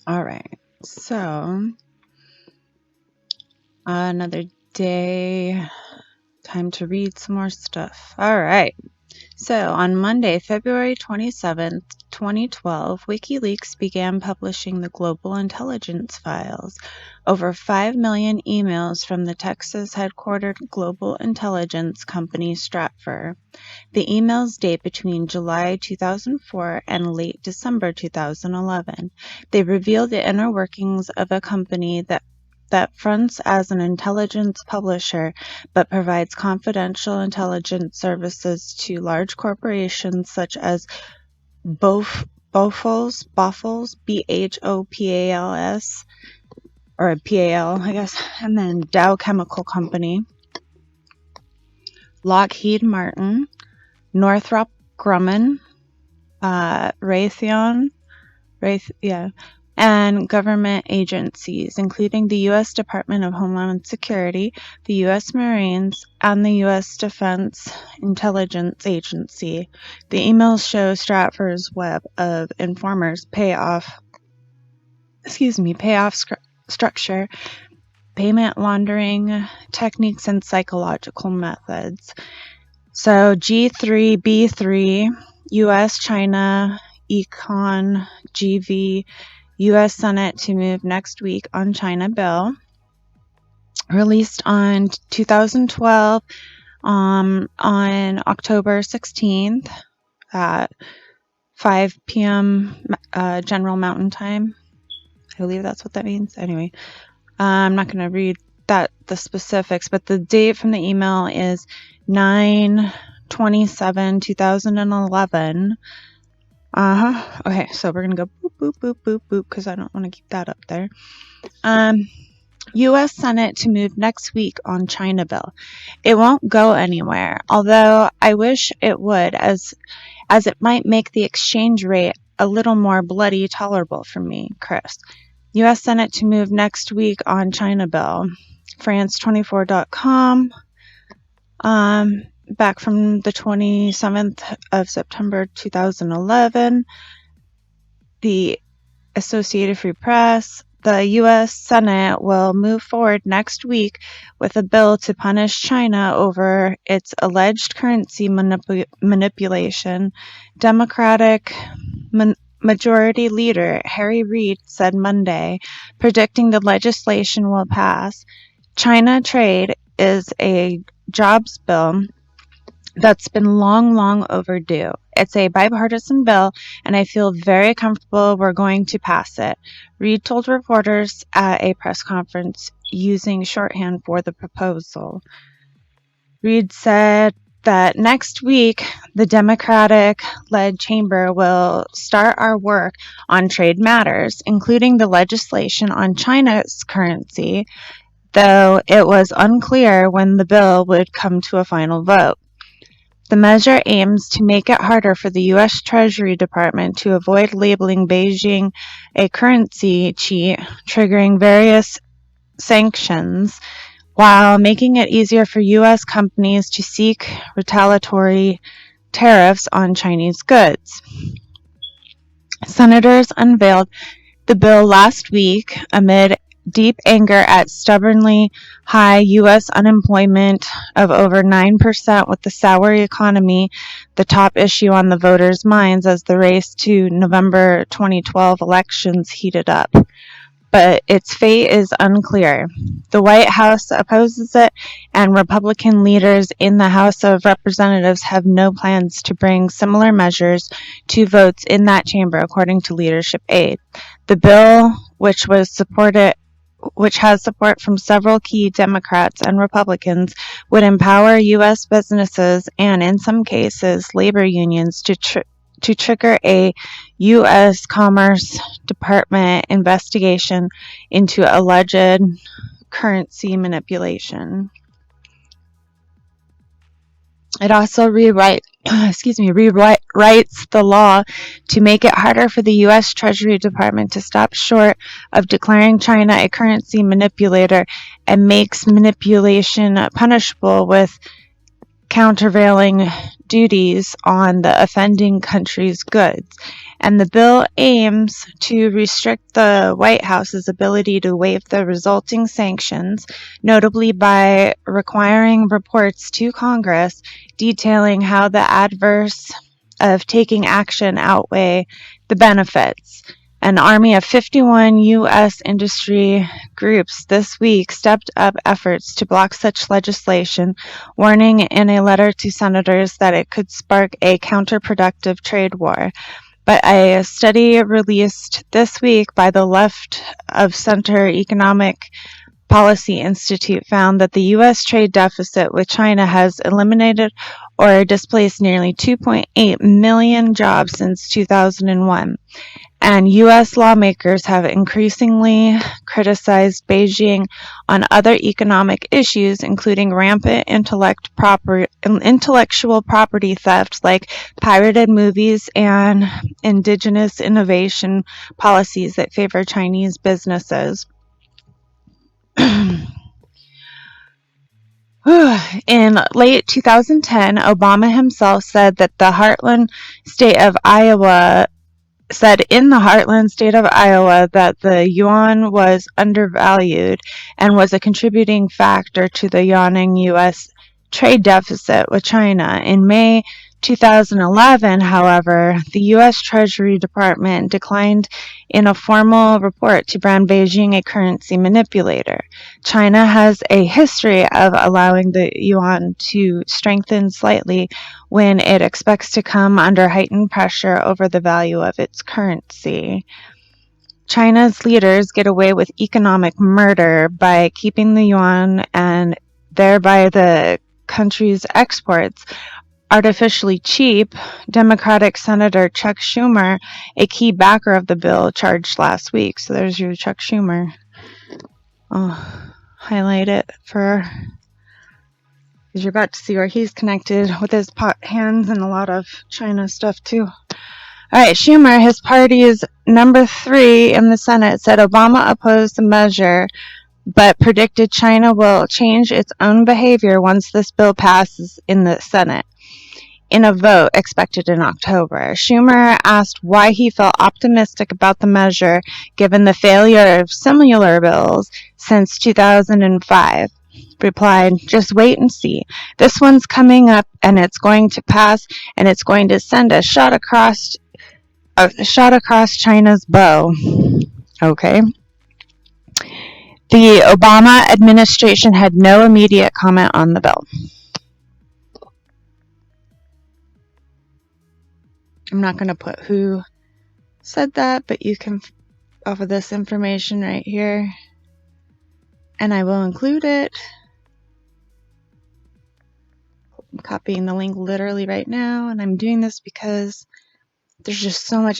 All right. So, another day. Time to read some more stuff. All right. So, on Monday, February 27th, 2012, WikiLeaks began publishing the Global Intelligence Files, over 5 million emails from the Texas-headquartered global intelligence company Stratfor. The emails date between July 2004 and late December 2011. They reveal the inner workings of a company that fronts as an intelligence publisher but provides confidential intelligence services to large corporations such as Bofals, BHOPALS, or PAL, I guess, and then Dow Chemical Company, Lockheed Martin, Northrop Grumman, Raytheon, and government agencies, including the U.S. Department of Homeland Security, the U.S. Marines, and the U.S. Defense Intelligence Agency. The emails show Stratfor's web of informers, payoff structure, payment laundering techniques, and psychological methods. So G3B3, U.S. China Econ GV, U.S. Senate to move next week on China bill, released on 2012 on October 16th at 5 p.m. General Mountain Time. I believe that's what that means. Anyway, I'm not going to read the specifics, but the date from the email is 9/27/2011. Okay, so we're going to go boop, boop, boop, boop, boop, because I don't want to keep that up there. U.S. Senate to move next week on China bill. It won't go anywhere, although I wish it would, as it might make the exchange rate a little more bloody tolerable for me, Chris. U.S. Senate to move next week on China bill. France24.com. Back from the 27th of September 2011. The Associated Free Press. The U.S. Senate will move forward next week with a bill to punish China over its alleged currency manipulation. Democratic Majority Leader Harry Reid said Monday, predicting the legislation will pass. China trade is a jobs bill that's been long overdue. It's a bipartisan bill, and I feel very comfortable we're going to pass it, Reid told reporters at a press conference using shorthand for the proposal. Reid said that next week, the Democratic-led chamber will start our work on trade matters, including the legislation on China's currency, though it was unclear when the bill would come to a final vote. The measure aims to make it harder for the U.S. Treasury Department to avoid labeling Beijing a currency cheat, triggering various sanctions, while making it easier for U.S. companies to seek retaliatory tariffs on Chinese goods. Senators unveiled the bill last week amid deep anger at stubbornly high U.S. unemployment of over 9%, with the sour economy the top issue on the voters' minds as the race to November 2012 elections heated up. But its fate is unclear. The White House opposes it, and Republican leaders in the House of Representatives have no plans to bring similar measures to votes in that chamber, according to leadership aide. The bill, which has support from several key Democrats and Republicans, would empower U.S. businesses and, in some cases, labor unions to trigger a U.S. Commerce Department investigation into alleged currency manipulation. It also rewrites the law to make it harder for the U.S. Treasury Department to stop short of declaring China a currency manipulator, and makes manipulation punishable with countervailing duties on the offending country's goods. And the bill aims to restrict the White House's ability to waive the resulting sanctions, notably by requiring reports to Congress detailing how the adverse of taking action outweigh the benefits. An army of 51 U.S. industry groups this week stepped up efforts to block such legislation, warning in a letter to senators that it could spark a counterproductive trade war. But a study released this week by the Left of Center Economic Policy Institute found that the U.S. trade deficit with China has eliminated or displaced nearly 2.8 million jobs since 2001. And U.S. lawmakers have increasingly criticized Beijing on other economic issues, including rampant intellectual property theft like pirated movies and indigenous innovation policies that favor Chinese businesses. In late 2010, Obama himself said in the Heartland state of Iowa that the yuan was undervalued and was a contributing factor to the yawning U.S. trade deficit with China. In May 2011, however, the U.S. Treasury Department declined in a formal report to brand Beijing a currency manipulator. China has a history of allowing the yuan to strengthen slightly when it expects to come under heightened pressure over the value of its currency. China's leaders get away with economic murder by keeping the yuan and thereby the country's exports artificially cheap. Democratic Senator Chuck Schumer, a key backer of the bill, charged last week. So there's your Chuck Schumer. I'll highlight it because you're about to see where he's connected with his hands and a lot of China stuff too. Alright, Schumer, his party's number 3 in the Senate, said Obama opposed the measure, but predicted China will change its own behavior once this bill passes in the Senate in a vote expected in October. Schumer asked why he felt optimistic about the measure given the failure of similar bills since 2005. Replied, just wait and see. This one's coming up and it's going to pass and it's going to send a shot across China's bow. Okay. The Obama administration had no immediate comment on the bill. I'm not going to put who said that, but you can off of this information right here, and I will include it. I'm copying the link literally right now, and I'm doing this because there's just so much